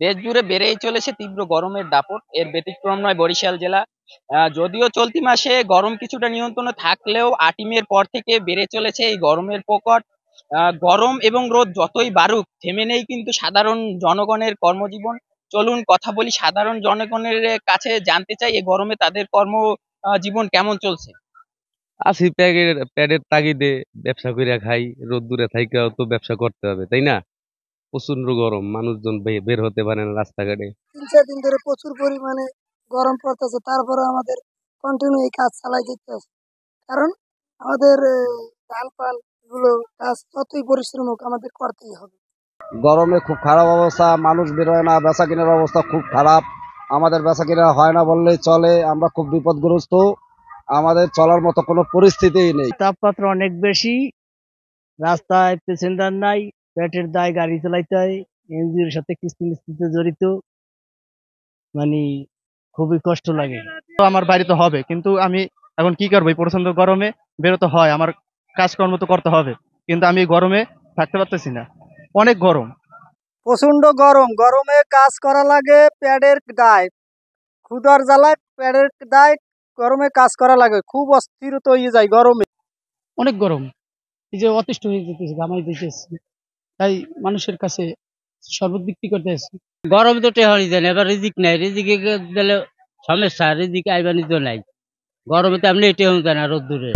দেশ জুড়ে বেড়েই চলেছে তীব্র গরমের দাপট। এর ব্যতিক্রম নয় বরিশাল জেলা। যদিও চলতি মাসে গরম কিছুটা নিয়ন্ত্রণে থাকলেও ৮ই মের পর থেকে বেড়ে চলেছে এই গরমের প্রকট। গরম এবং রোদ যতই বাড়ুক থেমে নেই কিন্তু সাধারণ জনগণের কর্মজীবন। চলুন কথা বলি সাধারণ জনগণের কাছে, জানতে চাই এই গরমে তাদের কর্ম জীবন কেমন চলছে। আছি প্যাডের তাগিদে ব্যবসা কইরা খাই। রোদ্দুরে থাইকাও তো ব্যবসা করতে হবে, তাই না? প্রচন্ড গরম, মানুষজন বের হতে পারে না রাস্তাঘাটে। ৩-৪ দিন ধরে প্রচুর পরিমাণে গরম পড়তেছে, তারপরে আমাদের কন্টিনিউ এই কাজ চালাই যেতে হবে। কারণ আমাদের ধান পান এগুলো কাজ যতই পরিশ্রম হোক আমাদের করতেই হবে। গরমে খুব খারাপ অবস্থা, মানুষ বেরোয় না, বেচা কেনার অবস্থা খুব খারাপ। আমাদের বেচা কেনা হয় না বললেই চলে, আমরা খুব বিপদগ্রস্ত। আমাদের চলার মতো কোনো পরিস্থিতিই নেই। তাপমাত্রা অনেক বেশি, রাস্তায় প্যাসেঞ্জার নাই, পেটের দায় গাড়ি চালাইতে হয়, এনজিওর সাথে কিস্তি মিস্তিতে জড়িত, মানে খুবই কষ্ট লাগে। তো আমার বাড়িতে হবে, কিন্তু আমি এখন কি করবো? এই প্রচন্ড গরমে বেরোতে হয়, আমার কাজকর্ম তো করতে হবে, কিন্তু আমি এই গরমে থাকতে পারতেছি না, অনেক গরম। প্রচন্ড গরম, গরমে কাজ করা লাগে প্যাডের দায়, ক্ষুধার জ্বালায় প্যাডের দায়, গরমে কাজ করা লাগে, খুব অস্থির হয়ে যায় গরমে। অনেক গরম, এই যে অতিষ্ঠ হয়ে যেতেছে, ঘামাই দিতেছে, তাই মানুষের কাছে শরবত বিক্রি করতে আসছি। গরম তো টেহারি দেন, এবার রিজিক নাই, রিজিকে দিলে সমস্যা, রিজিক আইবানি তো নাই, গরমে তো আপনি এটে হন না রোদ্দুরে।